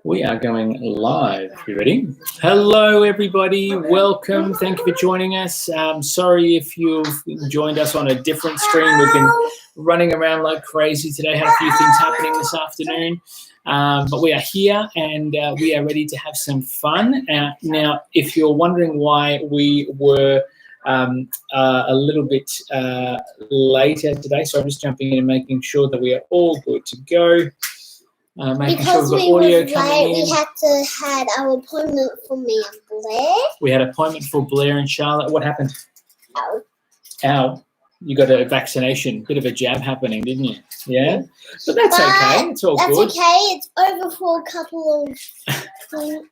We are going live. You ready? Hello, everybody. Welcome. Thank you for joining us. Sorry if you've joined us on a different stream. We've been running around like crazy today. Had a few things happening this afternoon. But we are here and we are ready to have some fun. Now, if you're wondering why we were a little bit later today, so I'm just jumping in and making sure that we are all good to go. Because sure we were late, we had to had our appointment for me and Blair. We had an appointment for Blair and Charlotte. What happened? Ow. Ow. You got a vaccination, bit of a jab happening, didn't you? Yeah? But that's okay. It's all good. That's okay. It's over for a couple of things.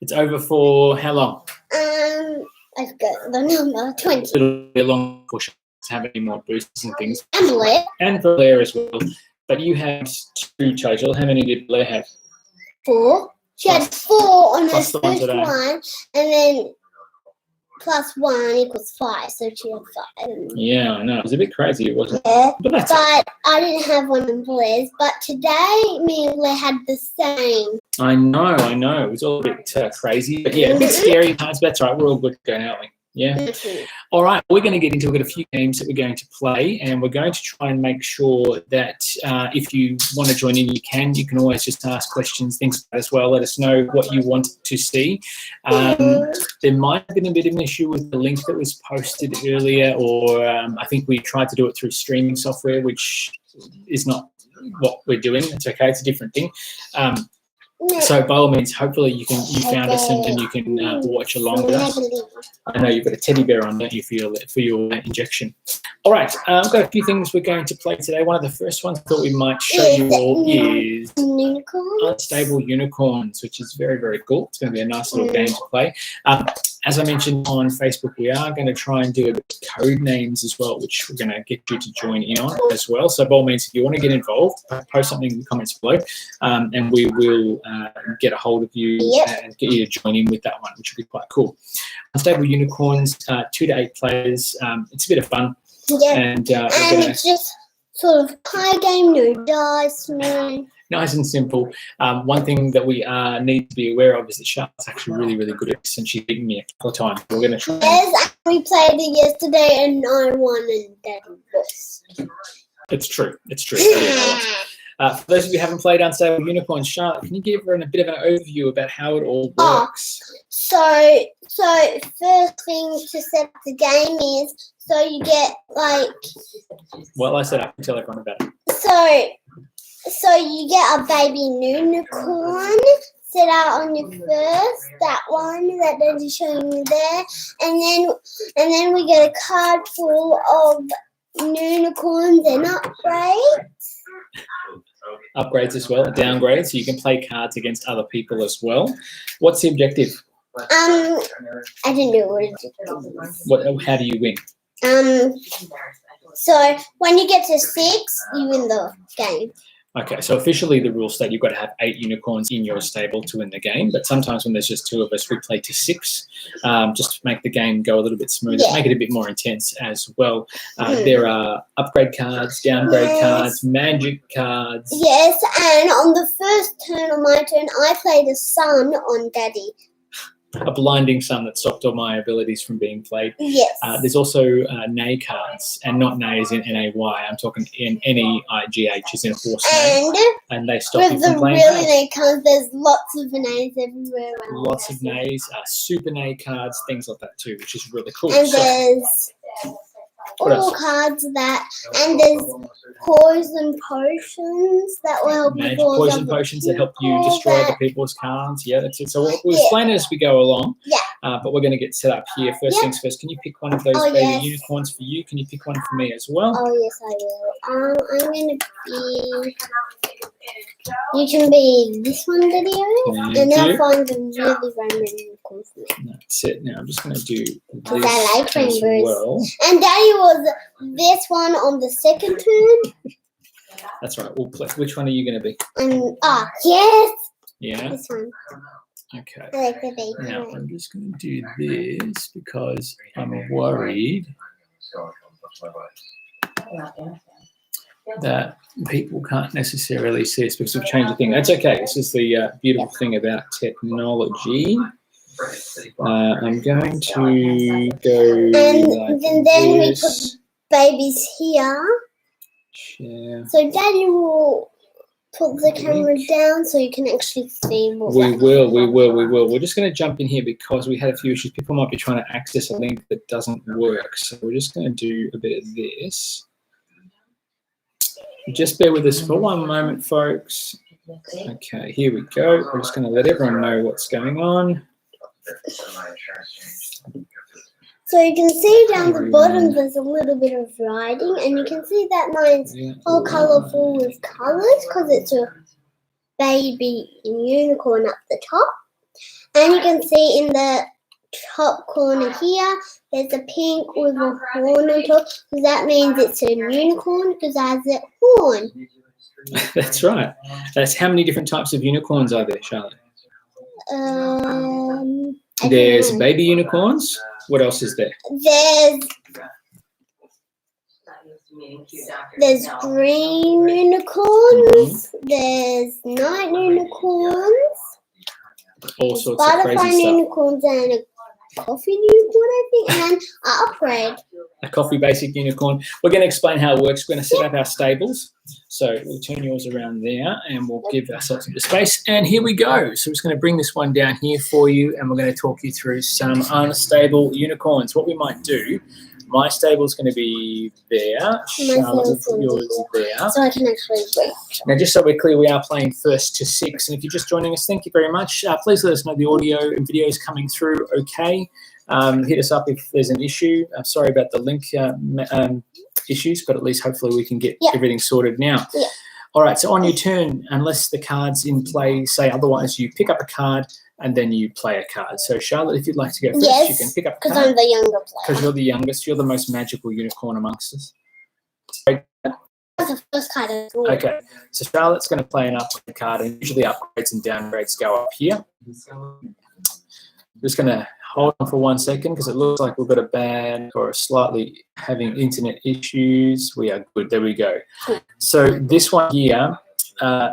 It's over for how long? I've got the number, 20. It'll be a long push to have any more boosters and things. And Blair. And for Blair as well. But you had 2 total. How many did Blair have? 4. She had 4 on her first one, and then plus 1 equals 5, so she had 5. Yeah, I know. It was a bit crazy, it wasn't? Yeah, but I didn't have one in Blair's. But today, me and Blair had the same. I know. It was all a bit crazy. But yeah, a bit scary times. But that's all right. We're all good to go, aren't we? Yeah. All right. We're going to get into a few games that we're going to play, and we're going to try and make sure that if you want to join in, you can. You can always just ask questions, things like that as well. Let us know what you want to see. There might have been a bit of an issue with the link that was posted earlier, or I think we tried to do it through streaming software, which is not what we're doing. It's okay. It's a different thing. So by all means, hopefully you found us and you can watch along with us. I know you've got a teddy bear on, don't you, for your injection? All right, I've got a few things we're going to play today. One of the first ones I thought we might show you all is Unstable Unicorns, which is very, very cool. It's going to be a nice little game to play. As I mentioned on Facebook, we are going to try and do a bit of Codenames as well, which we're going to get you to join in on as well. So by all means, if you want to get involved, post something in the comments below, and we will get a hold of you and get you to join in with that one, which would be quite cool. Unstable Unicorns, 2 to 8 players. It's a bit of fun. Yeah, and it's just sort of high game, no dice, no. Nice and simple. One thing that we need to be aware of is that Charlotte's actually really, really good at this, and she's beaten me a couple of times. We're going to try. Yes, we played it yesterday, and I won, and Daddy lost. It's true. For those of you who haven't played Unstable Unicorns, Charlotte, can you give her a bit of an overview about how it all works? So first thing to set up the game is, so you get like... Well, I set up and tell everyone about it. So you get a baby unicorn set out on your first, that one that they're showing you there, and then we get a card full of unicorns and upgrades. Upgrades as well, downgrades, so you can play cards against other people as well. What's the objective? I don't know what it is. How do you win? So when you get to 6, you win the game. Okay, so officially the rules state you've got to have 8 unicorns in your stable to win the game, but sometimes when there's just 2 of us, we play to 6, just to make the game go a little bit smoother, make it a bit more intense as well. There are upgrade cards, downgrade cards, magic cards. Yes, and on the first turn, on my turn, I played a sun on Daddy. A blinding sun that stopped all my abilities from being played. Yes. There's also nay cards, and not nay as in N-A-Y. I'm talking N-E-I-G-H as in horse nay. And they stop you from playing cards. With the really nay cards, there's lots of nays everywhere. Lots of nays, super nay cards, things like that too, which is really cool. And there's all cards and there's poison potions that will help you. Poison potions that help you destroy other people's cards. Yeah, that's it. So we'll explain it as we go along. Yeah. But we're going to get set up here. First things first, can you pick one of those baby unicorns for you? Can you pick one for me as well? Oh, yes, I will. I'm going to be... You can be this one, Daddy. And I'll find the really random unicorns for me. That's it. Now I'm just going to do this I like as well. And Daddy was this one on the second turn. That's right. We'll play. Which one are you going to be? Yes. Yeah. This one. Okay. I like the baby. Now I'm just going to do this because I'm worried. that people can't necessarily see us because we've changed the thing. That's okay. This is the beautiful thing about technology. I'm going to go and then we put babies here. Share. So Daddy will put the camera down so you can actually see what we will. We're just going to jump in here because we had a few issues. People might be trying to access a link that doesn't work. So we're just going to do a bit of this. Just bear with us for one moment, folks. Okay, here we go. We're just going to let everyone know what's going on. So you can see down the bottom there's a little bit of writing, and you can see that mine's all colourful with colours because it's a baby unicorn up the top. And you can see in the top corner here there's a pink with a horn on top, because that means it's a unicorn because it has a horn. That's right. That's how many different types of unicorns are there, Charlotte? There's baby unicorns. What else is there? There's green unicorns. There's night unicorns. All sorts of crazy butterfly stuff. Unicorns and a coffee unicorn, I think, and then an upgrade. A coffee basic unicorn. We're going to explain how it works. We're going to set up our stables. So we'll turn yours around there and we'll give ourselves a bit of space. And here we go. So I'm just going to bring this one down here for you and we're going to talk you through some unstable unicorns. What we might do, my stable is going to be there. Charlotte will put yours there. So I can actually reach. Now, just so we're clear, we are playing first to 6. And if you're just joining us, thank you very much. Please let us know the audio and video is coming through okay. Hit us up if there's an issue. I'm sorry about the link issues, but at least hopefully we can get everything sorted now. Yeah. All right, so on your turn, unless the cards in play say otherwise, you pick up a card and then you play a card. So, Charlotte, if you'd like to go first, you can pick up a card. Because I'm the younger player. Because you're the youngest. You're the most magical unicorn amongst us. That's the first card. Okay, so Charlotte's going to play an upgrade card, and usually upgrades and downgrades go up here. I'm just going to hold on for 1 second because it looks like we've got a bad or slightly having internet issues. We are good. There we go. So this one here,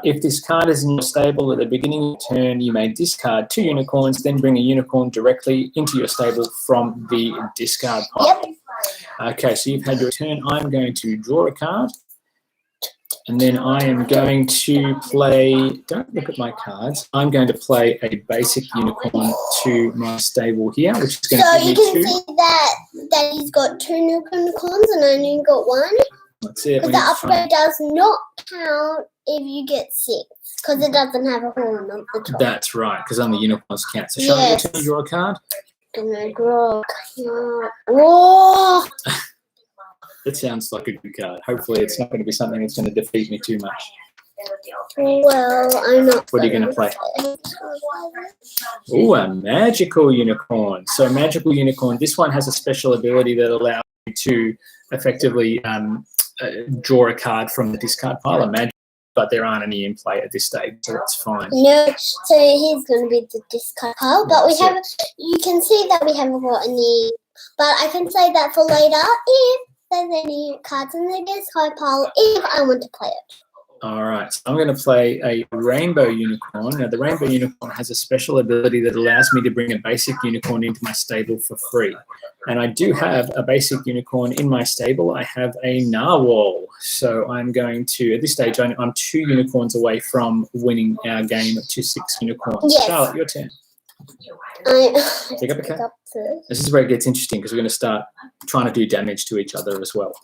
if this card is in your stable at the beginning of your turn, you may discard 2 unicorns, then bring a unicorn directly into your stable from the discard pile. Yep. Okay, so you've had your turn. I'm going to draw a card. And then I am going to play, don't look at my cards, I'm going to play a basic unicorn to my stable here, which is going to give me 2. So you can see that he's got 2 unicorns and I only got 1. That's it. Because the upgrade does not count if you get 6, because it doesn't have a horn on the top. That's right, because only unicorns count. So shall I turn draw a card? I'm going to draw a card. Whoa! That sounds like a good card. Hopefully it's not going to be something that's going to defeat me too much. Well, I'm not. What are you going to play? Oh, a magical unicorn. So magical unicorn, this one has a special ability that allows you to effectively draw a card from the discard pile. Imagine, but there aren't any in play at this stage, so that's fine. No, so he's going to be the discard pile, but we haven't. You can see that we haven't got any. But I can say that for later if there's any cards in the discard pile if I want to play it. All right, so I'm going to play a rainbow unicorn. Now, the rainbow unicorn has a special ability that allows me to bring a basic unicorn into my stable for free. And I do have a basic unicorn in my stable. I have a narwhal. So I'm going to, at this stage, I'm 2 unicorns away from winning our game to 6 unicorns. Yes. Charlotte, your turn. Pick up a card. This is where it gets interesting because we're going to start trying to do damage to each other as well.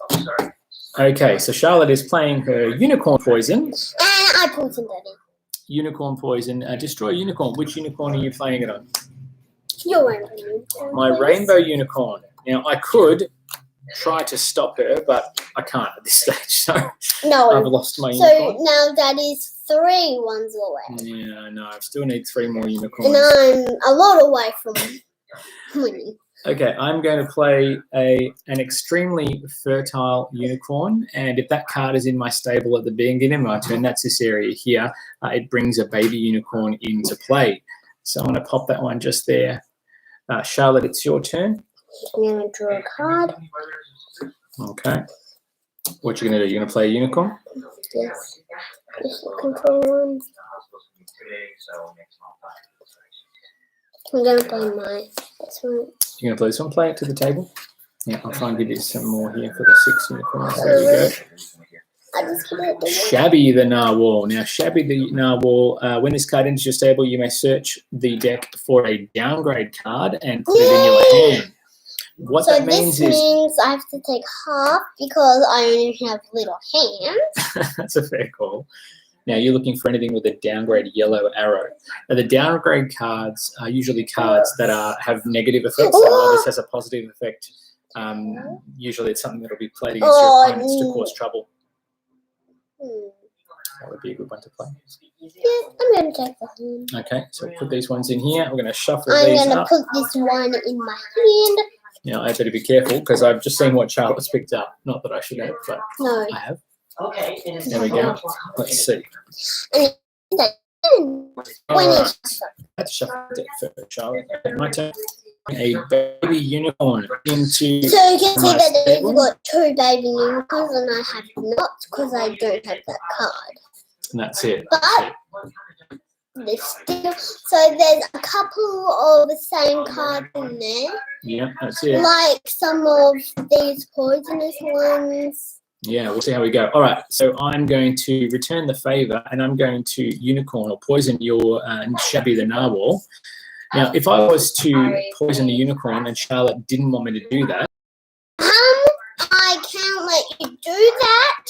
Okay, so Charlotte is playing her unicorn poison. And I poisoned Daddy. Unicorn poison. Destroy unicorn. Which unicorn are you playing it on? Your rainbow unicorn. My rainbow unicorn. Now, I could try to stop her, but I can't at this stage. So I've lost my unicorn. So now Daddy's 3 ones away. Yeah, I know. I still need 3 more unicorns. And I'm a lot away from winning. Okay, I'm going to play an extremely fertile unicorn, and if that card is in my stable at the beginning of my turn, that's this area here, it brings a baby unicorn into play. So I'm going to pop that one just there. Charlotte, it's your turn. I'm going to draw a card. Okay. What you going to do? You're going to play a unicorn? Yes. Just control one. I'm gonna play this one. You're going to play this one? Play it to the table? Yeah, I'll try and give you some more here for the 6 unicorns. There we go. I just put it there. Shabby the Narwhal. Now, Shabby the Narwhal, when this card enters your stable, you may search the deck for a downgrade card and put it in your hand. What that means means I have to take half because I only have little hands. That's a fair call. Now, you're looking for anything with a downgrade yellow arrow. Now, the downgrade cards are usually cards that have negative effects. So this has a positive effect. Usually it's something that will be played against your opponents to cause trouble. That would be a good one to play. Yeah, I'm going to take the hand. Okay, so put these ones in here. We're going to shuffle I'm these going to up. put this one in my hand. Now, I better be careful because I've just seen what Charlotte's picked up. Not that I should have, but No. I have. Okay. There we go. Let's see. I had to shuffle the deck first, Charlotte. Okay, my turn. A baby unicorn into So you can see my that they've stable. got 2 baby unicorns and I have not because I don't have that card. And that's it. But there's still, so there's a couple of the same cards in there, Yeah, that's it. like some of these poisonous ones. Yeah, we'll see how we go. All right, so I'm going to return the favor and I'm going to unicorn or poison your Shabby the Narwhal. Now, if I was to poison the unicorn and Charlotte didn't want me to do that, I can't let you do that.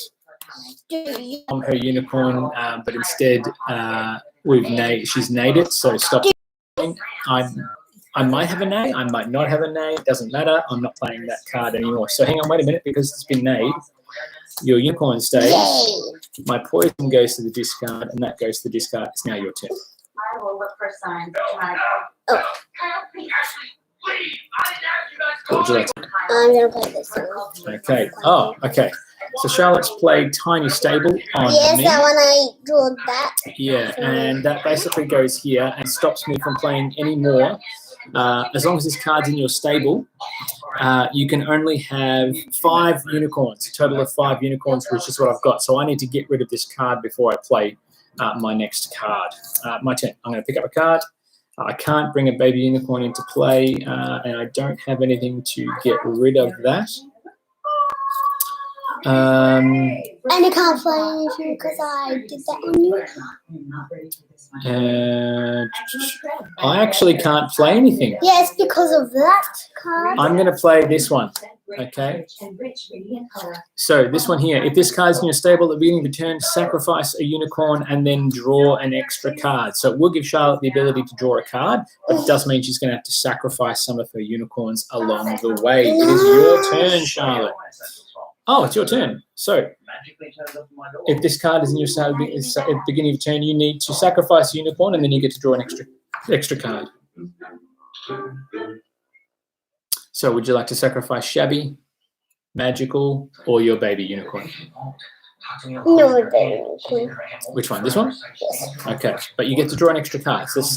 Do you? I'm her unicorn, but instead she's nayed it, so stop. I might have a nay, I might not have a nay, it doesn't matter. I'm not playing that card anymore. So hang on, wait a minute, because it's been nayed. Your unicorn stays. Yay. My poison goes to the discard, and that goes to the discard. It's now your turn. I will look for signs. Oh. What would you like to do? I'm going to play this one. Okay. Oh, okay. So Charlotte's played Tiny Stable on Yes, me. that one I drew that. Yeah, and that basically goes here and stops me from playing any more. As long as this card's in your stable, you can only have 5 unicorns, a total of 5 unicorns, which is what I've got. So I need to get rid of this card before I play my next card. My turn. I'm going to pick up a card. I can't bring a baby unicorn into play, and I don't have anything to get rid of that. And you can't play anything because I did that on you. I actually can't play anything. Yes, because of that card. I'm going to play this one. Okay. So this one here, if this card's in your stable at the beginning of the turn, sacrifice a unicorn and then draw an extra card. So it will give Charlotte the ability to draw a card, but it does mean she's going to have to sacrifice some of her unicorns along the way. It is your turn, Charlotte. Oh, it's your turn. So if this card is in your stable at the beginning of the turn, you need to sacrifice a unicorn and then you get to draw an extra card. So would you like to sacrifice Shabby, Magical, or your baby unicorn? No, baby unicorn. Which one? This one? Yes. Okay, but you get to draw an extra card. So there's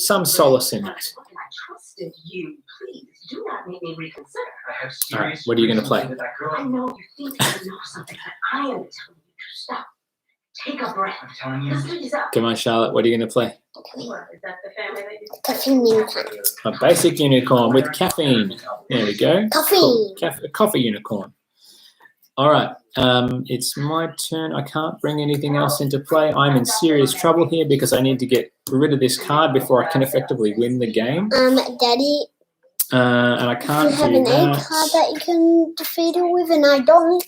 some solace in that. Do not make me reconsider. All right, what are you going to play? I know you think you know something, but I am telling you to stop. Take a breath. Please up. Come on, Charlotte, what are you going to play? What, is that the family that you Caffeine unicorn. A basic unicorn with caffeine. There we go. Caffeine. A coffee unicorn. All right, it's my turn. I can't bring anything else into play. I'm in serious trouble here because I need to get rid of this card before I can effectively win the game. Daddy, And I can't you have do an A that. card that you can defeat it with, and I don't.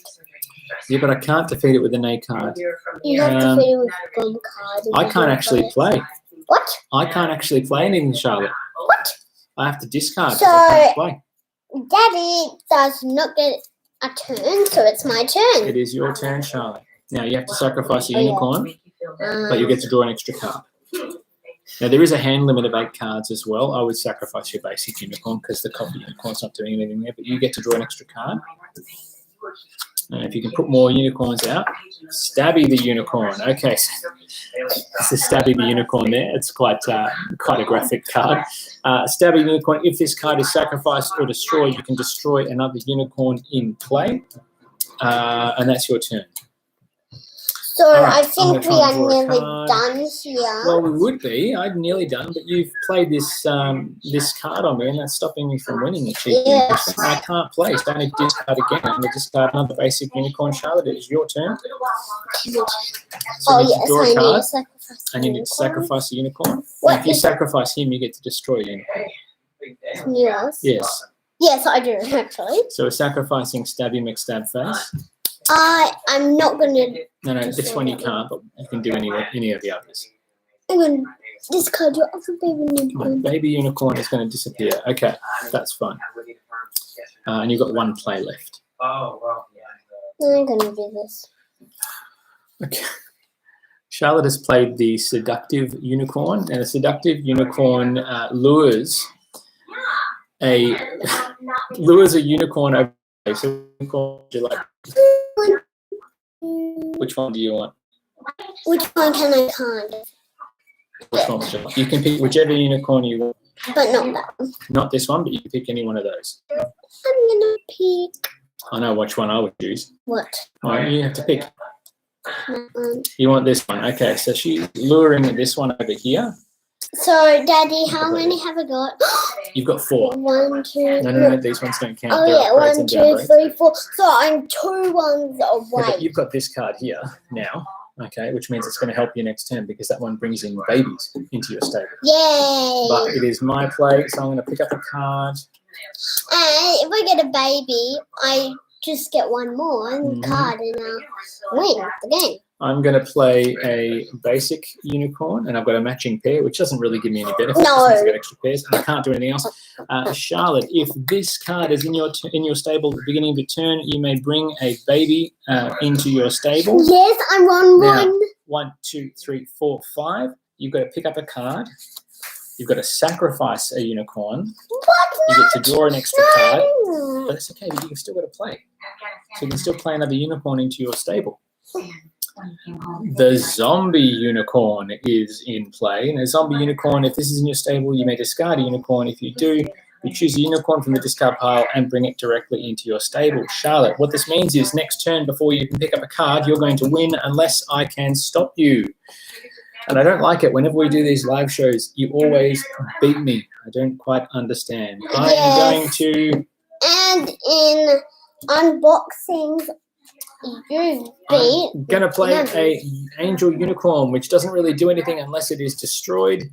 Yeah, but I can't defeat it with an A card. You have to defeat it with a bomb card. I can't actually play. What? I can't actually play anything, Charlotte. What? I have to discard because I can't play. Daddy does not get a turn, so it's my turn. It is your turn, Charlotte. Now you have to sacrifice a unicorn, but you get to draw an extra card. Now there is a hand limit of 8 cards as well. I would sacrifice your basic unicorn because the coffee unicorn's not doing anything there, but you get to draw an extra card. And if you can put more unicorns out, Stabby the Unicorn. Okay, so this is Stabby the Unicorn there. It's quite a graphic card. Stabby the Unicorn, if this card is sacrificed or destroyed, you can destroy another unicorn in play. And that's your turn. So Alright, I think we are nearly card. done here. Well, we would be. I'm nearly done, but you've played this this card on me, and that's stopping me from winning it. Yes. I can't play. So I need to discard again. I'm going to discard another basic unicorn. Charlotte, it is your turn. So Oh you need to yes, draw a I need card, to sacrifice. and you need to sacrifice a unicorn. What And if you is- sacrifice him, you get to destroy a unicorn. Yes. Yes. Yes, I do actually. So we're sacrificing Stabby McStab Face. I'm not gonna. No, this one you can't, but you can do any of the others. I'm gonna discard your other baby My unicorn. baby unicorn is going to disappear. Okay, that's fine. And you've got one play left. Oh, well, I'm gonna do this. Okay. Charlotte has played the seductive unicorn, and a seductive unicorn lures a unicorn over. So unicorn, do you like? Which one do you want? Which one can I card? Which one would you like? You can pick whichever unicorn you want. But not that one. Not this one, but you can pick any one of those. I'm gonna pick I know which one I would choose. what? All right, you have to pick. That one. You want this one. Okay, so she's luring this one over here. So, Daddy, how many have I got? You've got 4. 1, 2. No, these ones don't count. Oh They're yeah, upgrades 1, and 2, downgrades. 3, 4. So I'm 2 ones Yeah, away. but you've got this card here now, okay, which means it's going to help you next turn because that one brings in babies into your stable. Yay! But it is my play, so I'm going to pick up a card. And if I get a baby, I just get one more card and win the game. I'm going to play a basic unicorn, and I've got a matching pair, which doesn't really give me any benefit. No. I've got extra pairs, and I can't do anything else. Charlotte, if this card is in your stable at the beginning of your turn, you may bring a baby into your stable. Yes, I'm on Now, one. 1, 2, 3, 4, 5. You've got to pick up a card. You've got to sacrifice a unicorn. You get to draw an extra card. But it's okay, but you can still got to play. So you can still play another unicorn into your stable. The zombie unicorn is in play. And a zombie unicorn, if this is in your stable, you may discard a unicorn. If you do, you choose a unicorn from the discard pile and bring it directly into your stable. Charlotte, what this means is next turn, before you can pick up a card, you're going to win unless I can stop you. And I don't like it. Whenever we do these live shows, you always beat me. I don't quite understand. I am going to... And in unboxings, you beat. I'm going to play a angel unicorn, which doesn't really do anything unless it is destroyed.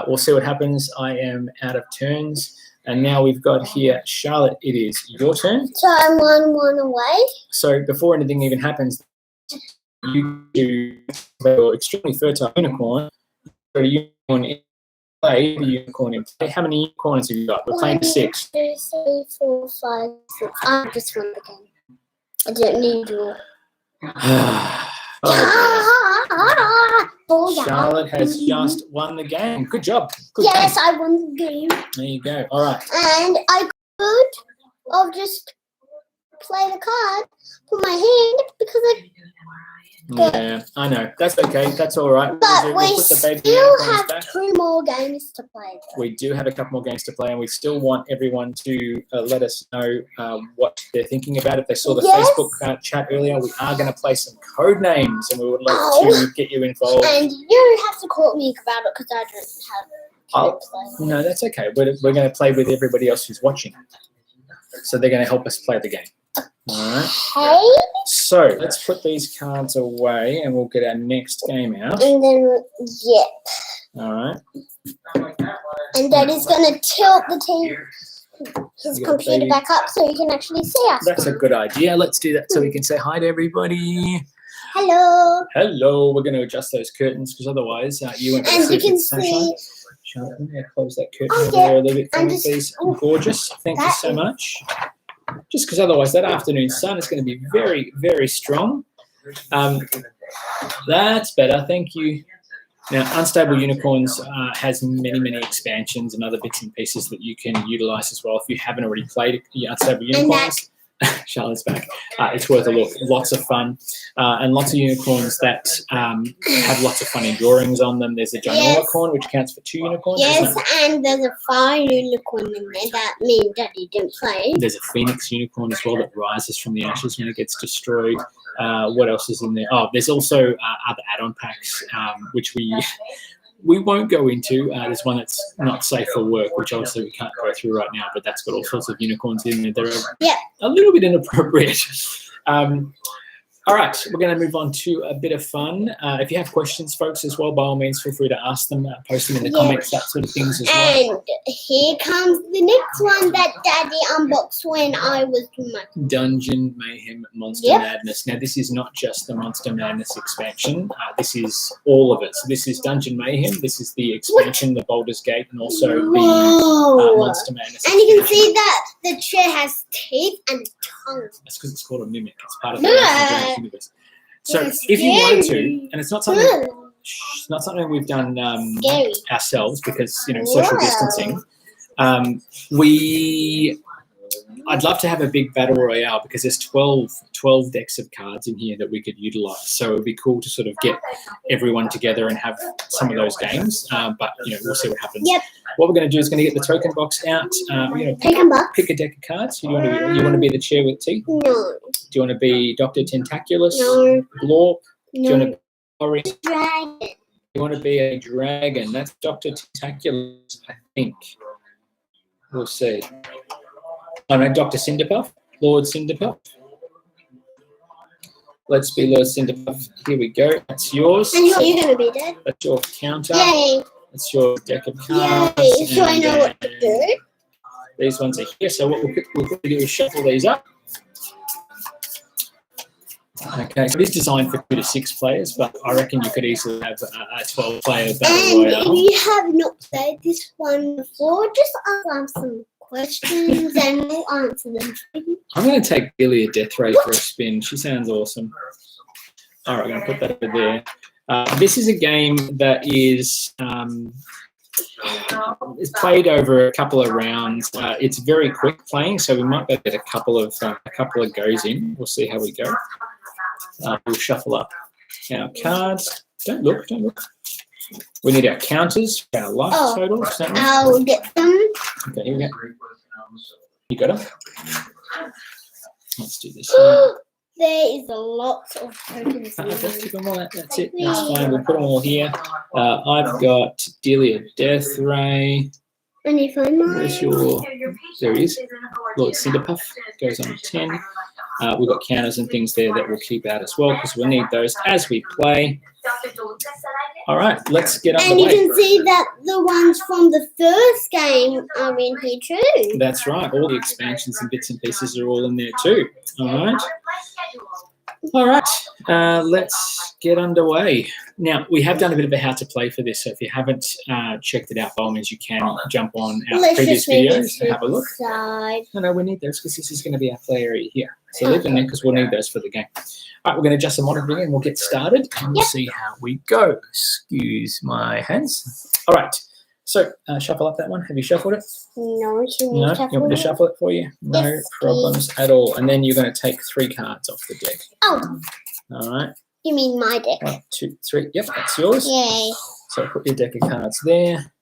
We'll see what happens. I am out of turns. And now we've got here, Charlotte, it is your turn. So I'm 1 away. So before anything even happens, you do your extremely fertile unicorn. Got a unicorn in play, the unicorn in play. How many unicorns have you got? We're playing 6. 1, 2, 3, 4, 5, 6. I just won the game. I don't need you. Charlotte has just won the game. Good job. Good Yes, game. I won the game. There you go. All right. And I could have just played a card for my hand because I. Yeah, I know. That's okay. That's all right. But We'll we put the baby still unicorns have back. 2 more games to play. Though. We do have a couple more games to play, and we still want everyone to let us know what they're thinking about. If they saw the Yes. Facebook chat earlier, we are going to play some Codenames, and we would like to get you involved. And you have to call me about it because I don't have. Oh, no, that's okay. We're going to play with everybody else who's watching. So they're going to help us play the game. All right. Hey, So let's put these cards away, and we'll get our next game out. and then yep, All right. and Daddy's gonna tilt his You got computer baby. back up so you can actually see us. That's a good idea. Let's do that so we can say hi to everybody. Hello, Hello. We're going to adjust those curtains because otherwise you won't be able and to you see can the sunshine. see. Charlotte, I'm going to close that curtain Oh, over yeah. there a little bit for I'm me, just- please. oh. Gorgeous. Thank you That so is- much. Just because otherwise that afternoon sun is going to be very, very strong. That's better. Thank you. Now, Unstable Unicorns has many, many expansions and other bits and pieces that you can utilize as well if you haven't already played Unstable Unicorns. Charlotte's back. It's worth a look. Lots of fun. And lots of unicorns that have lots of funny drawings on them. There's a ginorcorn, which counts for 2 unicorns. Yes, and there's a fire unicorn in there. That means Daddy didn't play. There's a phoenix unicorn as well that rises from the ashes when it gets destroyed. What else is in there? Oh, there's also other add-on packs, which we won't go into. There's one that's not safe for work, which obviously we can't go through right now, but that's got all sorts of unicorns in there. They're a little bit inappropriate. All right, we're going to move on to a bit of fun. If you have questions, folks, as well, by all means, feel free to ask them, post them in the comments, that sort of things as well. And here comes the next one that Daddy unboxed when I was doing my Dungeon Mayhem Monster Madness. Now, this is not just the Monster Madness expansion. This is all of it. So this is Dungeon Mayhem. This is the expansion, the Baldur's Gate, and also the Monster Madness. And you can see that the chair has teeth and tongue. That's because it's called a mimic. It's part of the universe. So if you wanted to, and it's not something we've done ourselves because, social distancing, I'd love to have a big battle royale because there's 12 decks of cards in here that we could utilize. So it would be cool to sort of get everyone together and have some of those games. But we'll see what happens. Yep. What we're going to do is going to get the token box out. Pick a deck of cards. You want to be the chair with teeth? No. Do you want to be Dr. Tentaculus? No. Blorp? No. Do you want to be Orange? Dragon. You want to be a dragon? That's Dr. Tentaculus, I think. We'll see. I know Dr. Cinderpuff, Lord Cinderpuff. Let's be Lord Cinderpuff. Here we go. That's yours. And you're going to be dead. That's your counter. Yay. That's your deck of cards. Yay. So I know what to do. These ones are here. So what we'll quickly do is shuffle these up. Okay, so it's designed for 2 to 6 players, but I reckon you could easily have a 12-player battle royale. And if you have not played this one before, just ask some questions and we'll answer them. I'm going to take Billy a Death Ray for a spin. She sounds awesome. All right, I'm going to put that over there. This is a game that is played over a couple of rounds. It's very quick playing, so we might get a couple of goes in. We'll see how we go. We'll shuffle up our cards. Don't look. We need our counters, our life totals. I'll get them. Okay, here we go. You got them? Let's do this. There is a lot of tokens. That's it. That's fine. We'll put them all here. I've got Delia Death Ray. And if I might. There he is. Lord Cinderpuff goes on 10. We've got counters and things there that we'll keep out as well because we'll need those as we play. All right, let's get on the way. And you can see that the ones from the first game are in here too. That's right. All the expansions and bits and pieces are all in there too. All right. Let's get underway. Now, we have done a bit of a how to play for this, so if you haven't checked it out, by all means, you can jump on our previous videos and have a look. No, we need those because this is going to be our play area here. So leave them there because we'll need those for the game. All right, we're going to adjust the monitor and we'll get started and we'll see how we go. Excuse my hands. All right. So shuffle up that one. Have you shuffled it? No, you want me to shuffle it for you? No problems at all. And then you're going to take 3 cards off the deck. Oh. All right. You mean my deck? 1, 2, 3. Yep, that's yours. Yay. So put your deck of cards there.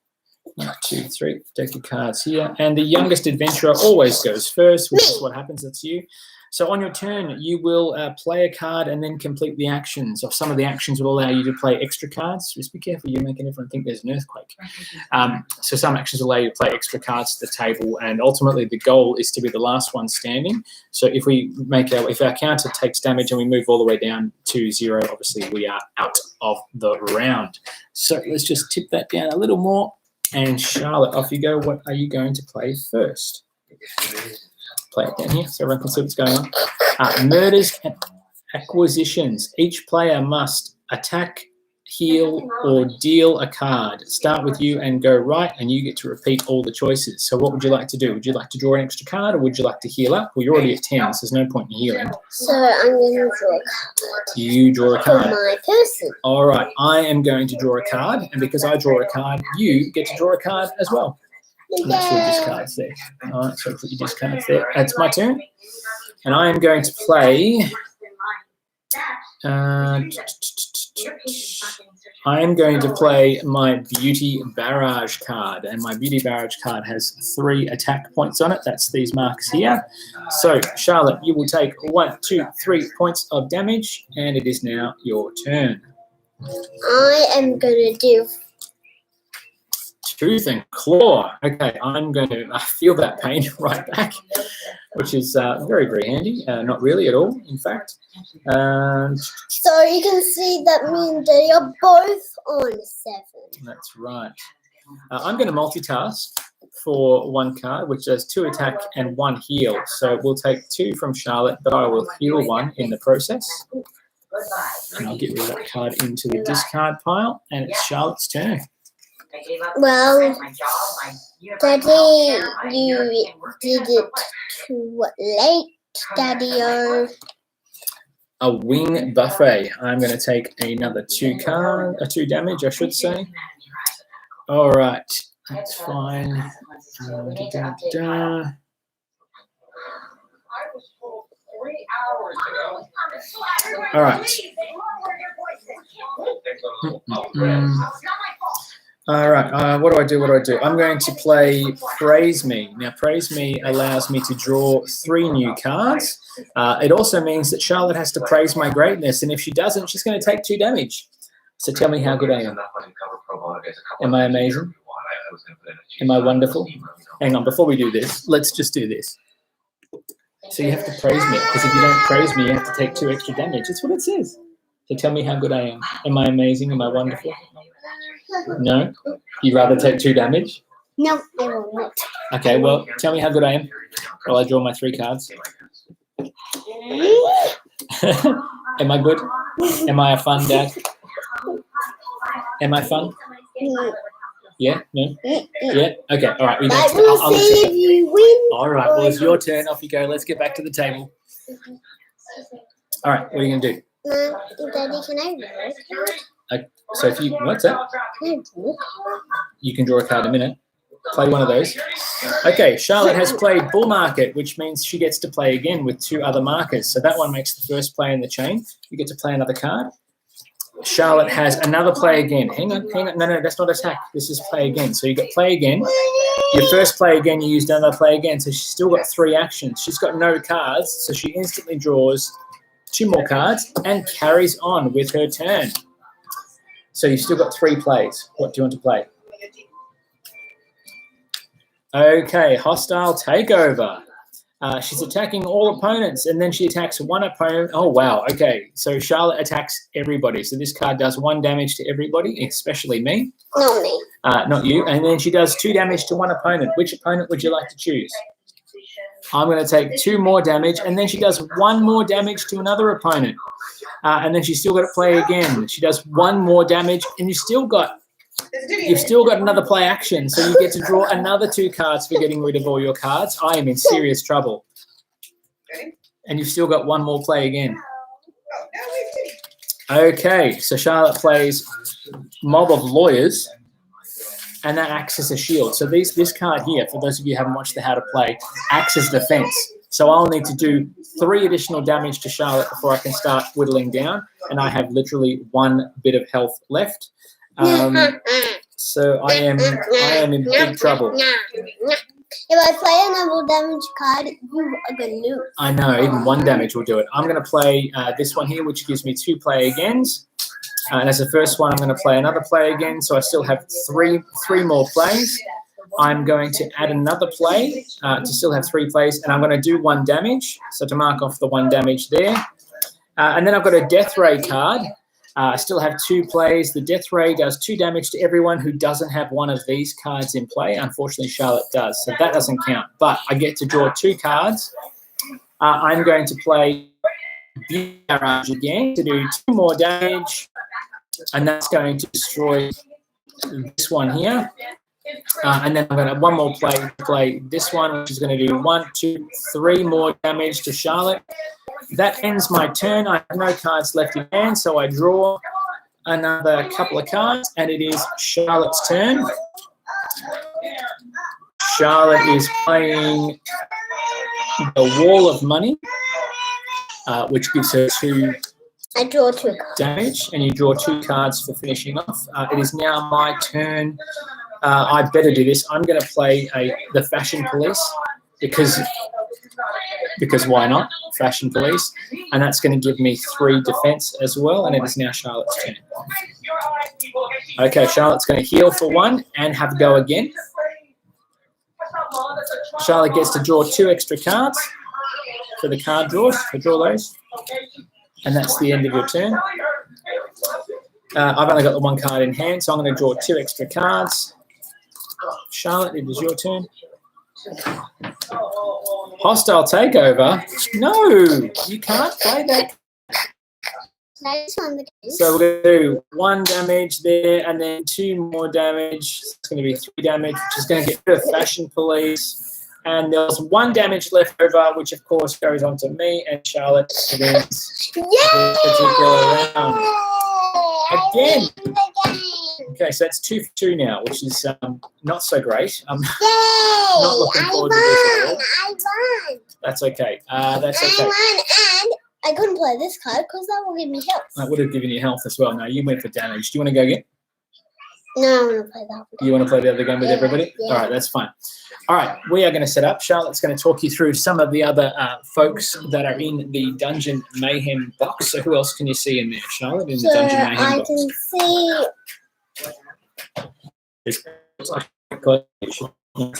1, 2, 3. Deck of cards here. And the youngest adventurer always goes first, which is what happens. That's you. So on your turn, you will play a card and then complete the actions. Or some of the actions will allow you to play extra cards. Just be careful, you're making everyone think there's an earthquake. So some actions allow you to play extra cards to the table, and ultimately the goal is to be the last one standing. So if our counter takes damage and we move all the way down to 0, obviously we are out of the round. So let's just tip that down a little more. And Charlotte, off you go. What are you going to play first? Play it down here so everyone can see what's going on. Murders and acquisitions. Each player must attack, heal, or deal a card. Start with you and go right, and you get to repeat all the choices. So what would you like to do? Would you like to draw an extra card, or would you like to heal up? Well, you're already at 10, so there's no point in healing. So I'm going to draw a card. You draw a card. For my person. All right, I am going to draw a card, and because I draw a card, you get to draw a card as well. And that's your discards there. All right, so put your discards there. That's my turn. And I am going to play. I am going to play my Beauty Barrage card, and my Beauty Barrage card has 3 attack points on it. That's these marks here. So, Charlotte, you will take 1, 2, 3 points of damage, and it is now your turn. I am going to do Tooth and claw. Okay, I'm going to feel that pain right back, which is very, very handy. Not really at all, in fact. So you can see that me and Daddy are both on 7. That's right. I'm going to multitask for 1 card, which does 2 attack and 1 heal. So we'll take 2 from Charlotte, but I will heal 1 in the process. And I'll get rid of that card into the discard pile, and it's Charlotte's turn. Well, Daddy, you did it too late, Daddy-o. A wing buffet. I'm going to take another 2 damage, I should say. All right, that's fine. All right. All right, what do I do? I'm going to play Praise Me. Now, Praise Me allows me to draw 3 new cards. It also means that Charlotte has to praise my greatness, and if she doesn't, she's going to take 2 damage. So tell me how good I am. Am I amazing? Am I wonderful? Hang on, before we do this, let's just do this. So you have to praise me, because if you don't praise me, you have to take 2 extra damage. That's what it says. So tell me how good I am. Am I amazing? Am I wonderful? No? You'd rather take 2 damage? No, I will not. Okay, well, tell me how good I am while I draw my 3 cards. Am I good? Am I a fun dad? Am I fun? Yeah? No? Yeah? Okay, all right. But we'll see if you win. All right, well, it's your turn. Off you go. Let's get back to the table. All right, what are you going to do? Daddy, can I draw a card? So if you, what's that? Can I draw? You can draw a card in a minute. Play one of those. Okay, Charlotte has played Bull Market, which means she gets to play again with 2 other markers. So that one makes the first play in the chain. You get to play another card. Charlotte has another play again. Hang on. No, that's not attack. This is play again. So you got play again. Your first play again, you used another play again. So she's still got 3 actions. She's got no cards, so she instantly draws 2 more cards and carries on with her turn. So you've still got 3 plays. What do you want to play? Okay, hostile takeover. She's attacking all opponents, and then she attacks 1 opponent. Oh, wow. Okay, so Charlotte attacks everybody. So this card does 1 damage to everybody, especially me. Not me. Not you. And then she does 2 damage to 1 opponent. Which opponent would you like to choose? I'm going to take 2 more damage, and then she does 1 more damage to another opponent. And then she's still got to play again. She does 1 more damage, and you've still got another play action, so you get to draw another 2 cards for getting rid of all your cards. I am in serious trouble. And you've still got 1 more play again. Okay, so Charlotte plays Mob of Lawyers, and that acts as a shield. So this card here, for those of you who haven't watched the How to Play, acts as defense. So I'll need to do 3 additional damage to Charlotte before I can start whittling down, and I have literally 1 bit of health left. So I am in big trouble. If I play another damage card, you are going to lose. I know, even 1 damage will do it. I'm going to play this one here, which gives me 2 play agains. And as the first one, I'm going to play another play again, so I still have 3 more plays. I'm going to add another play to still have 3 plays, and I'm going to do 1 damage, so to mark off the 1 damage there. And then I've got a Death Ray card. I still have 2 plays. The Death Ray does 2 damage to everyone who doesn't have one of these cards in play. Unfortunately, Charlotte does, so that doesn't count. But I get to draw 2 cards. I'm going to play Barrage again to do 2 more damage, and that's going to destroy this one here. And then I'm going to have 1 more play this one, which is going to do 1, 2, 3 more damage to Charlotte. That ends my turn. I have no cards left in hand, so I draw another couple of cards, and it is Charlotte's turn. Charlotte is playing the Wall of Money. which gives her 2 I draw 2 cards. damage, and you draw 2 cards for finishing off. It is now my turn. I better do this. I'm going to play the Fashion Police because why not? Fashion Police, and that's going to give me 3 defense as well. And it is now Charlotte's turn. Okay, Charlotte's going to heal for 1 and have a go again. Charlotte gets to draw 2 extra cards for the card draws. So draw those. And that's the end of your turn. I've only got the 1 card in hand, so I'm going to draw 2 extra cards. Charlotte, it is your turn. Hostile takeover? No, you can't play that. So we're going to do 1 damage there, and then 2 more damage. It's going to be 3 damage, which is going to get rid of Fashion Police. And there's 1 damage left over, which of course goes on to me, and Charlotte wins this particular round. Again. Okay, so that's 2 for 2 now, which is not so great. I'm not looking forward to this at all. I won. That's okay. That's okay. I won, and I couldn't play this card because that will give me health. That would have given you health as well. No, you went for damage. Do you want to go again? No, I want to play that one. You want to play the other game with everybody? Yeah. All right, that's fine. All right, we are going to set up. Charlotte's going to talk you through some of the other folks that are in the Dungeon Mayhem box. So who else can you see in there, Charlotte, in the Dungeon Mayhem I box? can see. It's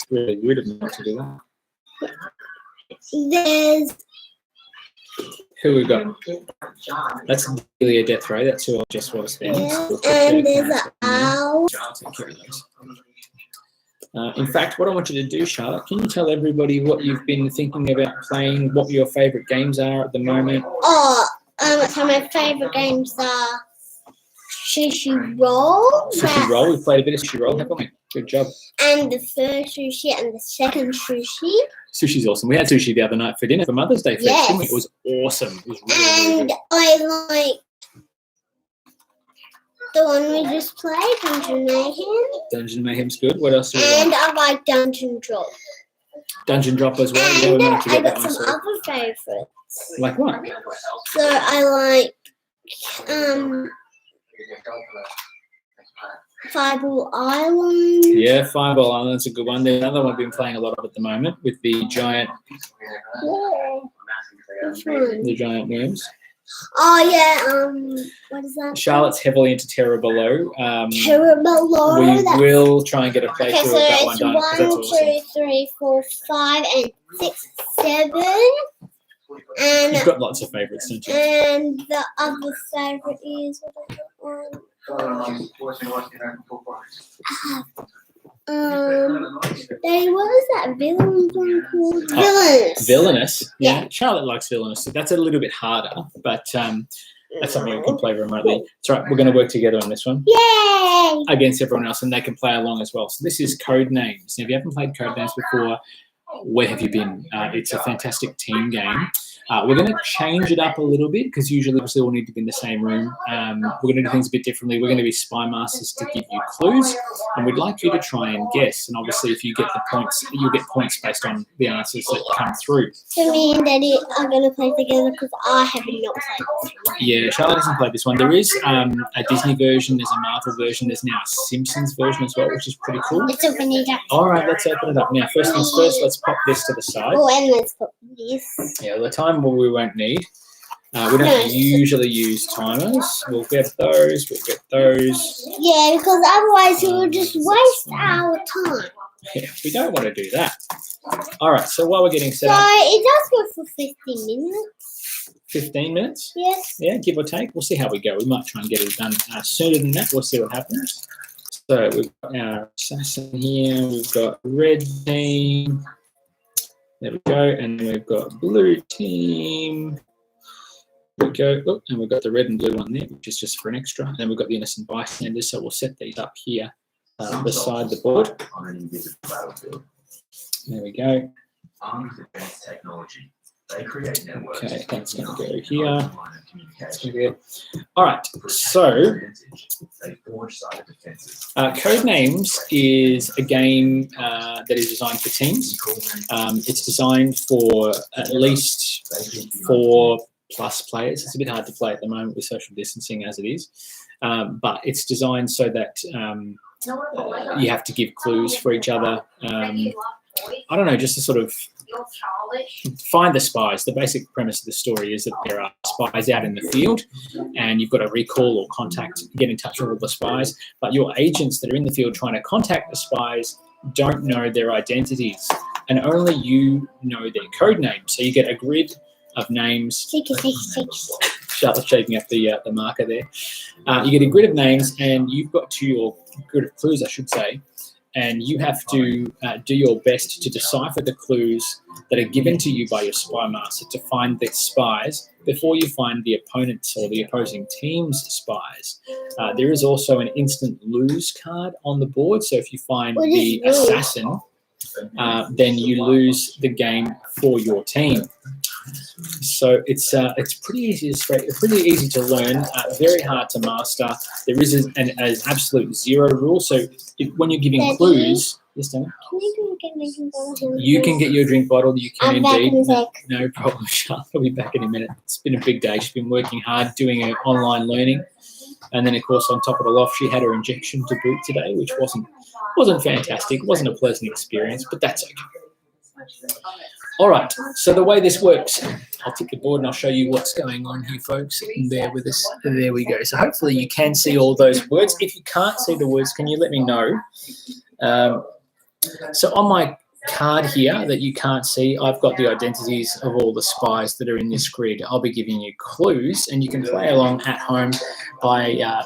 really weird of me not to do that. There's. Who we got? That's Delia Death Ray. That's who I just was there. Yeah, and there's an owl. In fact, what I want you to do, Charlotte, can you tell everybody what you've been thinking about playing, what your favourite games are at the moment? So my favourite games are Sushi Roll. Sushi Roll. We've played a bit of Sushi Roll, haven't we? Good job. And the first sushi and the second sushi. Sushi's awesome. We had sushi the other night for dinner for Mother's Day. Yes. Didn't we? It was awesome. It was really, really And good. I like the one we just played, Dungeon Mayhem. Dungeon Mayhem's good. What else do we And like? I like Dungeon Drop. Dungeon Drop as well. Yeah, And we might forget I that got one. some So. other favourites. Like what? So I like Fireball Island. Yeah, Fireball Island's a good one. There's another one I've been playing a lot of at the moment with the giant Which one? worms. Oh yeah, what is that? Charlotte's heavily into Terra Below. Terra Below. We That's- will try and get a playthrough Okay, of so that one it's done. 'Cause that's 1, awesome. 2, 3, 4, 5, and 6, 7. And You've got lots of favourites, don't you? and the other favourite is what is that one? What was that villain one called? Villainous. Villainous. Yeah. Yeah. Charlotte likes Villainous. So that's a little bit harder, but that's something we can play remotely. It's right. We're going to work together on this one Yay! against everyone else, and they can play along as well. So this is Codenames. Now, if you haven't played Codenames before, where have you been? It's a fantastic team game. We're going to change it up a little bit because usually, obviously, we'll need to be in the same room. We're going to do things a bit differently. We're going to be spy masters to give you clues, and we'd like you to try and guess. And obviously, if you get the points, you'll get points based on the answers that come through. So me and Daddy are going to play together because I have not played this one. Yeah, Charlotte hasn't played this one. There is a Disney version, there's a Marvel version, there's now a Simpsons version as well, which is pretty cool. Let's open it up. All right, let's open it up. Now, first things first, let's pop this to the side. Oh, and let's put this. Yeah, the time we won't need. We don't usually use timers. We'll get those, Yeah, because otherwise it will just waste our time. Yeah, we don't want to do that. All right, so while we're getting set So up, it does go for 15 minutes. 15 minutes? Yes. Yeah, give or take. We'll see how we go. We might try and get it done sooner than that. We'll see what happens. So we've got our assassin here. We've got red team. There we go. And then we've got blue team. There we go. Oh, and we've got the red and blue one there, which is just for an extra. And then we've got the innocent bystanders. So we'll set these up here beside the board. There we go. Armed with advanced technology, they create networks. Okay, that's going to go here. That's going to go. All right, so Codenames is a game that is designed for teams. It's designed for at least 4 plus players. It's a bit hard to play at the moment with social distancing as it is, but it's designed so that you have to give clues for each other. I don't know, just to sort of find the spies. The basic premise of the story is that there are spies out in the field, and you've got to recall or contact, get in touch with all the spies. But your agents that are in the field trying to contact the spies don't know their identities, and only you know their code names. So you get a grid of names. Charlotte's shaping up the marker there. You get a grid of names, and you've got to your grid of clues, I should say, and you have to do your best to decipher the clues that are given to you by your spy master to find the spies before you find the opponents or the opposing team's spies. There is also an instant lose card on the board, so if you find the assassin, then you lose the game for your team. So it's pretty easy to learn, very hard to master. There is an absolute zero rule. So when you're giving clues, yes, Dana? You can get your drink bottle. You can indeed. No problem, Charlotte. I'll be back in a minute. It's been a big day. She's been working hard doing her online learning, and then of course on top of it all, she had her injection to boot today, which wasn't fantastic. It wasn't a pleasant experience, but that's okay. All right, so the way this works, I'll tip the board and I'll show you what's going on here, folks. Bear with us. There we go. So hopefully you can see all those words. If you can't see the words, can you let me know? So on my card here that you can't see, I've got the identities of all the spies that are in this grid. I'll be giving you clues, and you can play along at home by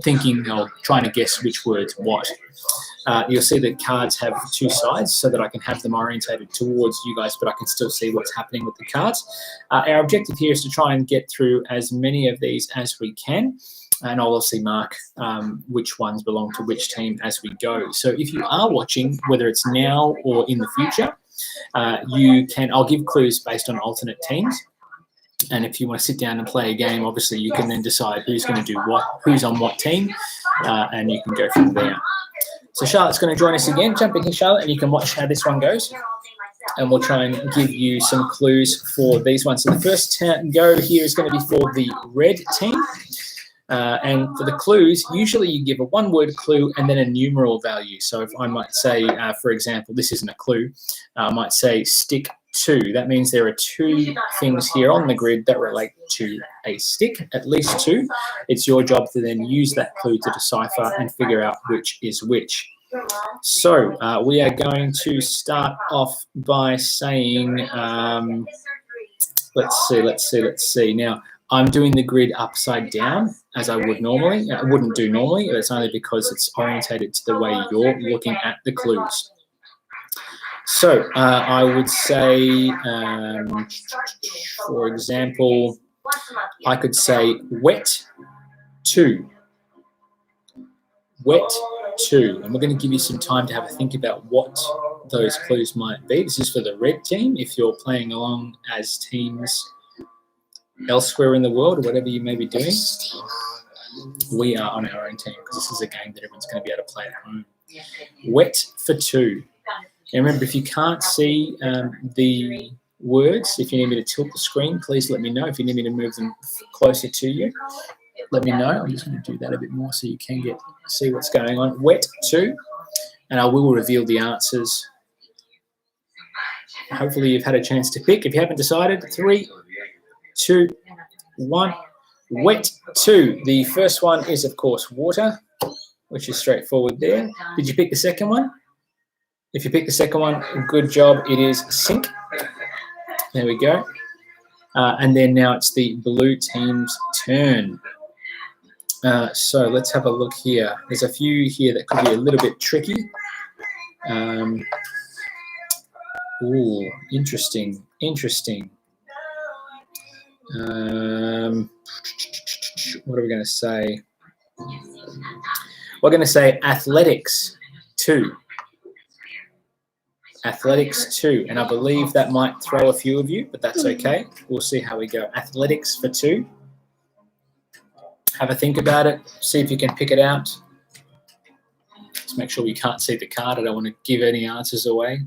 thinking or trying to guess which word's what. You'll see that cards have two sides so that I can have them orientated towards you guys, but I can still see what's happening with the cards. Our objective here is to try and get through as many of these as we can, and I'll obviously mark which ones belong to which team as we go. So if you are watching, whether it's now or in the future, I'll give clues based on alternate teams. And if you want to sit down and play a game, obviously you can then decide who's going to do what, who's on what team, and you can go from there. So Charlotte's going to join us again. Jump in here, Charlotte, and you can watch how this one goes. And we'll try and give you some clues for these ones. So the first go here is going to be for the red team. And for the clues, usually you give a one-word clue and then a numeral value. So if I might say, for example, this isn't a clue, I might say stick 2. That means there are 2 things here on the grid that relate to a stick, at least 2. It's your job to then use that clue to decipher and figure out which is which. So we are going to start off by saying, let's see. Now, I'm doing the grid upside down as I would normally. I wouldn't do normally. It's only because it's orientated to the way you're looking at the clues. So I would say, for example, I could say wet 2. Wet 2. And we're going to give you some time to have a think about what those clues might be. This is for the red team. If you're playing along as teams elsewhere in the world or whatever you may be doing, we are on our own team because this is a game that everyone's going to be able to play at home. Wet for 2. And remember, if you can't see the words, if you need me to tilt the screen, please let me know. If you need me to move them closer to you, let me know. I'm just going to do that a bit more so you can see what's going on. Wet 2, and I will reveal the answers. Hopefully you've had a chance to pick. If you haven't decided, 3, 2, 1. Wet 2. The first one is, of course, water, which is straightforward there. Did you pick the second one? If you pick the second one, good job. It is sink. There we go. And then now it's the blue team's turn. So let's have a look here. There's a few here that could be a little bit tricky. Ooh, interesting. What are we going to say? We're going to say athletics 2. Athletics 2, and I believe that might throw a few of you, but that's okay. We'll see how we go. Athletics for 2. Have a think about it. See if you can pick it out. Just make sure we can't see the card. I don't want to give any answers away.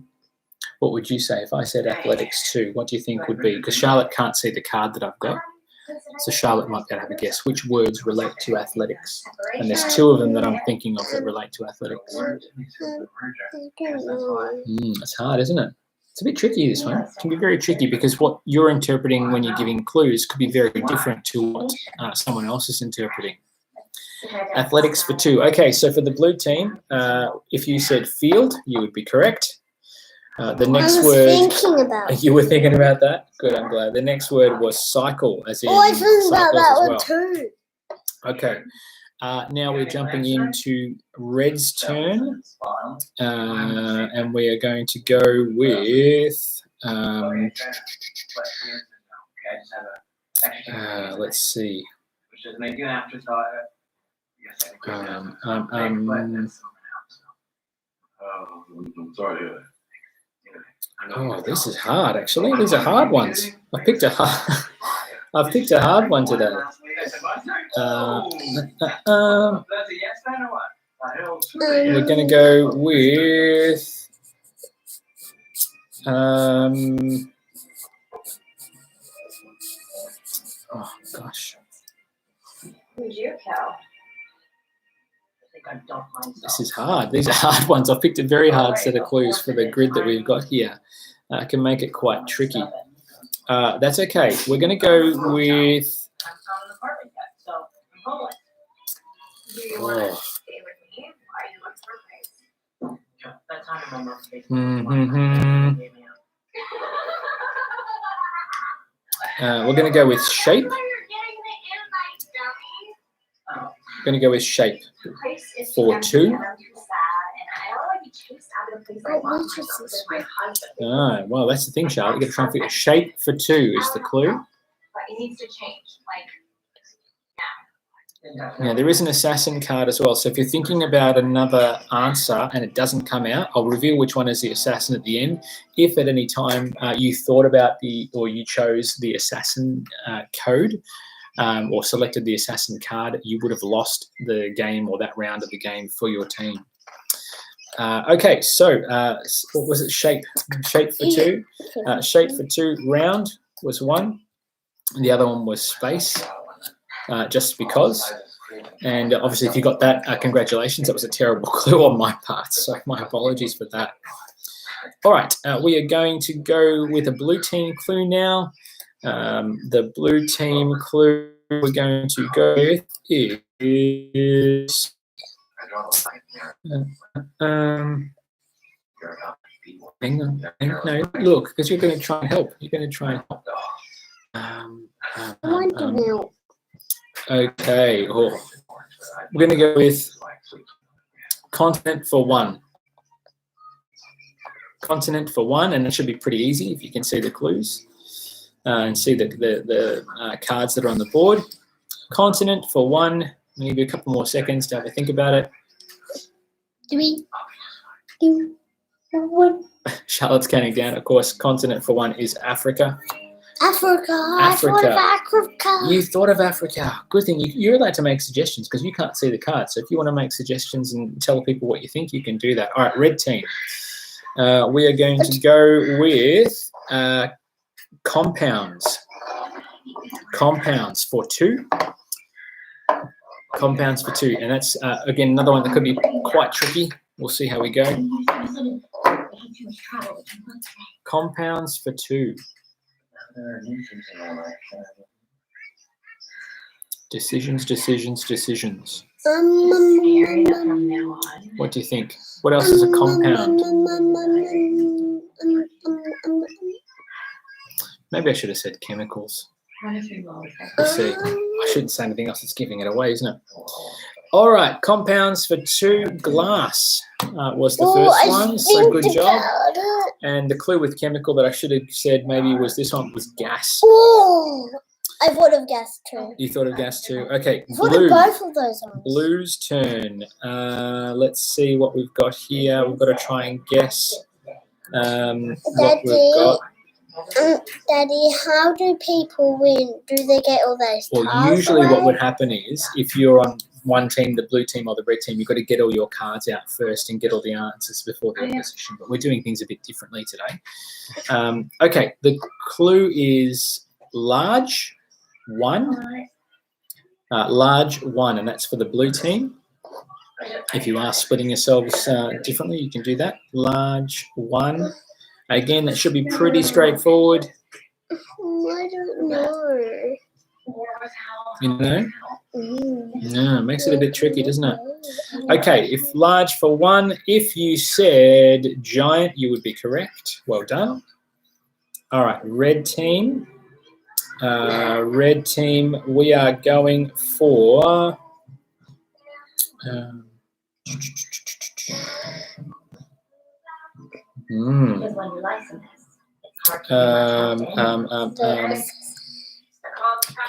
What would you say if I said athletics 2? What do you think would be? Because Charlotte can't see the card that I've got. So Charlotte might be able to have a guess. Which words relate to athletics? And there's two of them that I'm thinking of that relate to athletics. It's hard, isn't it? It's a bit tricky, this one. It can be very tricky because what you're interpreting when you're giving clues could be very different to what someone else is interpreting. Athletics for 2. Okay, so for the blue team, if you said field, you would be correct. The next word. Thinking about. You were thinking about that? Good, I'm glad. The next word was cycle, as in Oh, I was thinking about that one well. too. Okay. Now we're jumping into Red's turn, and we are going to go with. Let's see. Oh, this is hard. Actually, these are hard ones. I've picked a hard one today. We're going to go with. Oh gosh. Who's your cow? This is hard. These are hard ones. I've picked a very hard set of clues for the grid that we've got here. I can make it quite tricky. That's okay. We're going to go with. Oh. We're going to go with shape. Going to go with shape for 2. Ah, well, that's the thing, Charlotte. You got to try and figure. Shape for 2 is the clue. But it needs to change, like now. Now, there is an assassin card as well. So if you're thinking about another answer and it doesn't come out, I'll reveal which one is the assassin at the end. If at any time you thought about or you chose the assassin code, or selected the assassin card, you would have lost the game or that round of the game for your team. Okay, so what was it? Shape for 2. Shape for 2 round was 1. The other one was space, just because. And obviously, if you got that, congratulations. That was a terrible clue on my part, so my apologies for that. All right, we are going to go with a blue team clue now. The blue team clue we're going to go with is hang on, no, look, because you're going to try and help. You're going to try and help. Okay, we're going to go with continent for 1. Continent for 1, and it should be pretty easy if you can see the clues. And see the cards that are on the board. Continent for 1. I'll give you a couple more seconds to have a think about it. 3, 2, 1. Charlotte's counting down. Of course, continent for 1 is Africa. Africa. I thought of Africa. You thought of Africa. Good thing. You're allowed to make suggestions because you can't see the cards. So if you want to make suggestions and tell people what you think, you can do that. All right, red team. We are going to go with compounds. Compounds for 2. Compounds for 2. And that's, again, another one that could be quite tricky. We'll see how we go. Compounds for 2. Decisions. What do you think? What else is a compound? Maybe I should have said chemicals. We'll see. I shouldn't say anything else. It's giving it away, isn't it? All right, compounds for 2. Glass was the first one, so good job. And the clue with chemical that I should have said maybe was this one was gas. Oh, I thought of gas too. You thought of gas too? Okay, I thought of both of those ones. Blue's turn. Let's see what we've got here. We've got to try and guess what we've got. Daddy, how do people win? Do they get all those Well, cards usually away? what would happen is if you're on one team, the blue team or the red team, you've got to get all your cards out first and get all the answers before the opposition. But we're doing things a bit differently today. Okay, the clue is large. 1. Large 1, and that's for the blue team. If you are splitting yourselves differently, you can do that. Large 1. Again, that should be pretty straightforward. I don't know. You know? No, it makes it a bit tricky, doesn't it? Okay, if large for 1, if you said giant, you would be correct. Well done. All right, red team. Red team, we are going for...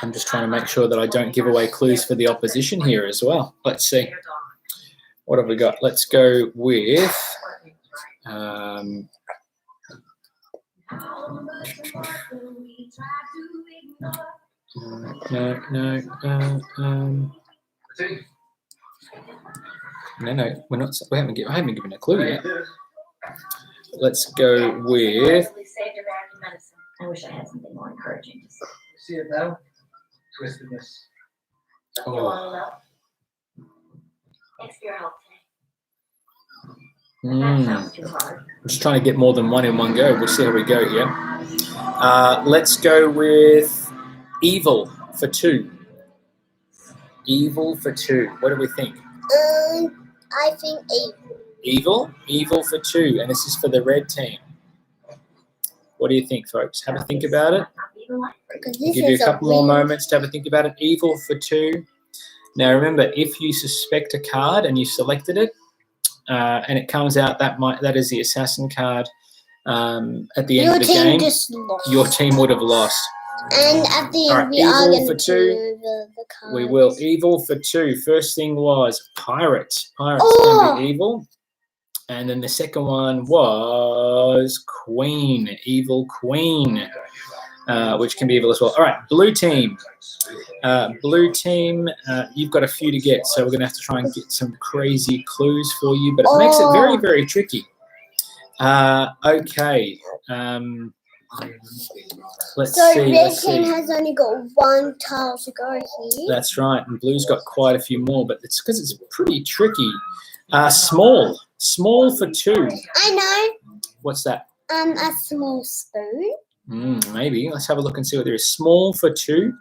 I'm just trying to make sure that I don't give away clues for the opposition here as well. Let's see. What have we got? Let's go with... No, we're not. I haven't given a clue yet. Let's go with. I wish I had something more encouraging to say. See it now? Twistedness. Oh. Thanks for your help today. That sounds too hard. I'm just trying to get more than one in one go. We'll see how we go here. Let's go with evil for 2. Evil for 2. What do we think? I think 8. Evil? Evil for 2, and this is for the red team. What do you think, folks? Have a think about it. I'll give you a couple more moments to have a think about it. Evil for 2. Now, remember, if you suspect a card and you selected it, and it comes out that is the assassin card at the end of the game, your team would have lost. And at the end, we are going to do the cards. We will. Evil for 2. First thing was pirate. Pirate's going to be evil. And then the second one was queen. Evil queen, which can be evil as well. All right, blue team. Blue team, you've got a few to get, so we're going to have to try and get some crazy clues for you, but it makes it very, very tricky. Okay. Let's see. Red team has only got 1 tile to go here. That's right, and blue's got quite a few more, but it's because it's pretty tricky. Small for 2. I know. What's that? A small spoon. Maybe. Let's have a look and see what there is. Small for 2.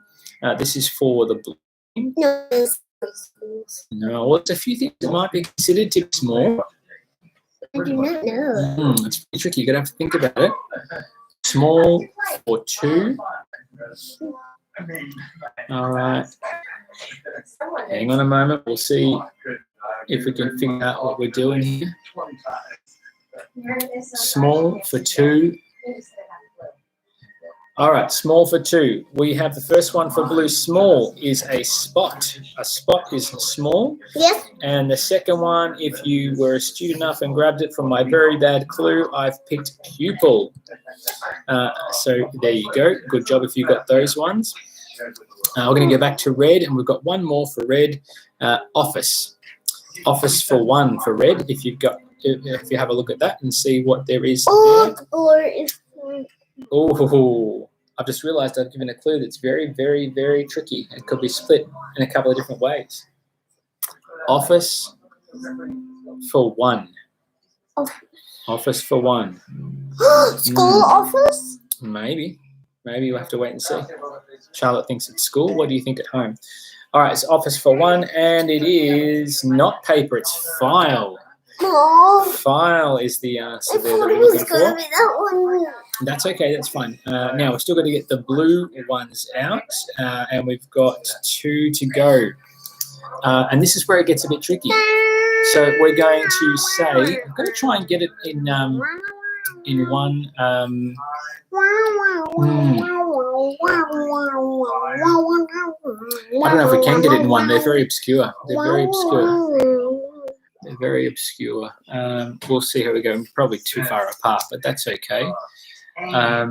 This is for the blue. No. No, well, there's a few things that might be considered to be small. I do not know. It's pretty tricky. You're going to have to think about it. Small for 2. All right. Hang on a moment. We'll see if we can figure out what we're doing here. Small for 2. All right, small for 2. We have the first one for blue. Small is a spot. A spot is small. Yes. And the second one, if you were astute enough and grabbed it from my very bad clue, I've picked pupil. So there you go. Good job if you got those ones. We're going to go back to red, and we've got one more for red. Office. Office for 1 for red. If you have a look at that and see what there is there. Or if. Oh, I've just realised I've given a clue that's very, very, very tricky. It could be split in a couple of different ways. Office for 1. Office for 1. School office? Maybe. Maybe you'll have to wait and see. Charlotte thinks it's school. What do you think at home? All right, it's office for 1, and it is not paper. It's file. Oh, File is the answer I there thought that it we're was looking going for. to be that one. That's okay, that's fine. Now, we're still going to get the blue ones out, and we've got 2 to go. And this is where it gets a bit tricky. So we're going to say, I'm going to try and get it in one. I don't know if we can get it in one. They're very obscure. They're very obscure. They're very obscure. We'll see how we go. We're probably too far apart, but that's okay. I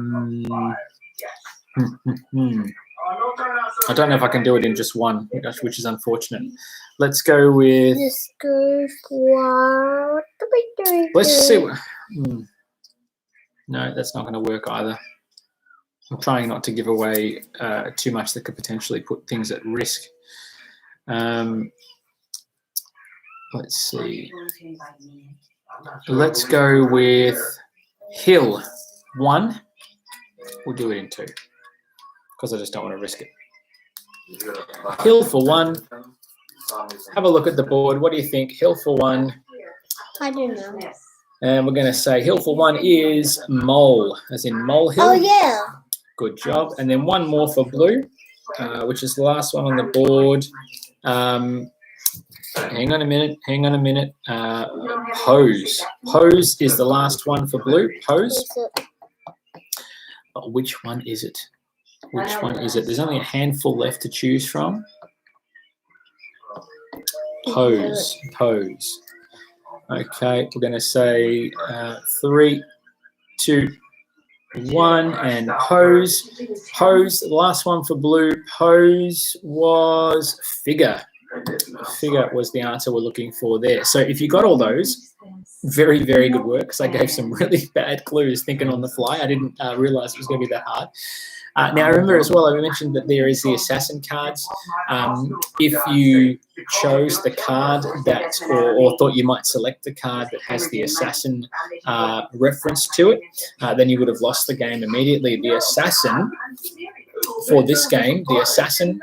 don't know if I can do it in just one, which is unfortunate. Let's go with. Let's go for. Let's see. No, that's not going to work either. I'm trying not to give away too much that could potentially put things at risk. Let's see. Let's go with Hill 1. We'll do it in 2 because I just don't want to risk it. Hill for 1. Have a look at the board. What do you think? Hill for 1. I don't know. And we're going to say hill for 1 is mole, as in molehill. Oh, yeah. Good job. And then one more for blue, which is the last one on the board. Hang on a minute. Pose. Pose is the last one for blue. Pose. Oh, which one is it? Which one is it? There's only a handful left to choose from. Pose. Pose. Okay, we're going to say 3, 2, 1, and pose. Pose, the last one for blue. Pose was figure. Figure was the answer we're looking for there. So if you got all those, very, very good work, because I gave some really bad clues thinking on the fly. I didn't realize it was going to be that hard. Now, I remember as well, I mentioned that there is the assassin cards. If you chose the card that, or thought you might select the card that has the assassin reference to it, then you would have lost the game immediately. The assassin, for this game, the assassin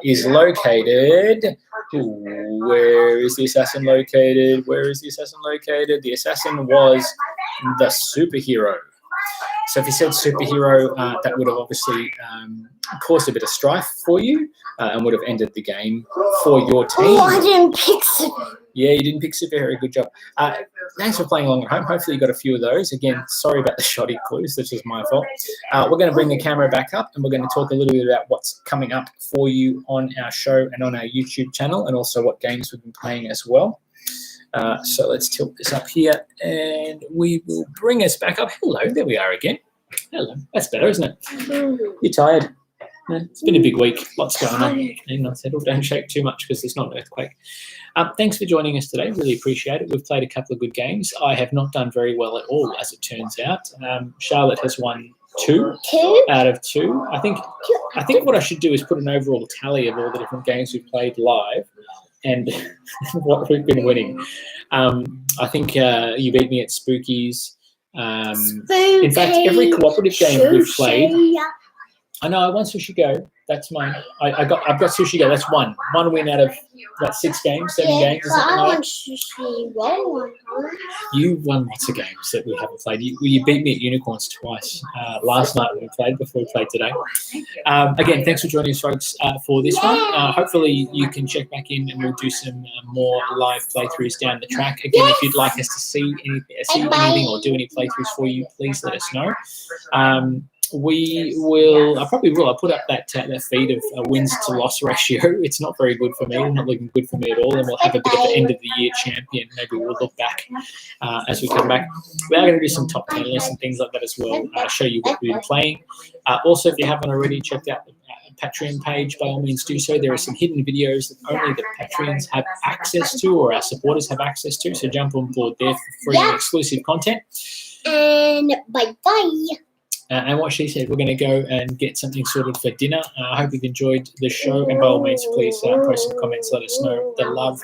is located... Where is the assassin located? Where is the assassin located? The assassin was the superhero. So if you said superhero, that would have obviously caused a bit of strife for you and would have ended the game for your team. Oh, I didn't pick superhero. Yeah, you didn't pick superhero. Good job. Thanks for playing along at home. Hopefully you got a few of those. Again, sorry about the shoddy clues. This is my fault. We're going to bring the camera back up and we're going to talk a little bit about what's coming up for you on our show and on our YouTube channel, and also what games we've been playing as well. So let's tilt this up here and we will bring us back up. Hello, there we are again. Hello, that's better, isn't it? You're tired. Yeah, it's been a big week. Lots going on. Hang on, settle. Don't shake too much because there's not an earthquake. Thanks for joining us today. Really appreciate it. We've played a couple of good games. I have not done very well at all, as it turns out. Charlotte has won 2 out of 2. I think what I should do is put an overall tally of all the different games we've played live and what we've been winning. I think you beat me at Spookies. In fact, every cooperative game we've played. I know I won Sushi Go. That's mine. I've got Sushi Go. That's one win out of what, 6 games, 7 games. But I won Sushi Roll one time. You won lots of games that we haven't played. You beat me at Unicorns twice last night when we played, before we played today. Again, thanks for joining us, folks, for this one. Hopefully you can check back in and we'll do some more live playthroughs down the track. Again, if you'd like us to see anything or do any playthroughs for you, please let us know. We will. I probably will. I'll put up that feed of wins to loss ratio. It's not very good for me. It's not looking good for me at all. And we'll have a bit of an end of the year champion. Maybe we'll look back as we come back. We are going to do some top 10 lists and things like that as well. Show you what we've been playing. Also, if you haven't already checked out the Patreon page, by all means do so. There are some hidden videos that only the Patreons have access to, or our supporters have access to. So jump on board there for free and exclusive content. And bye-bye. And what she said, we're going to go and get something sorted for dinner. I hope you've enjoyed the show. And by all means, please post some comments, let us know the love.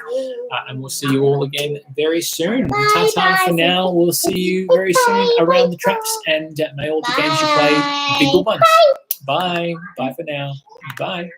And we'll see you all again very soon. Ta-ta for now. We'll see you very soon around the traps. And may all the games you play be good ones. Bye. Bye for now. Bye.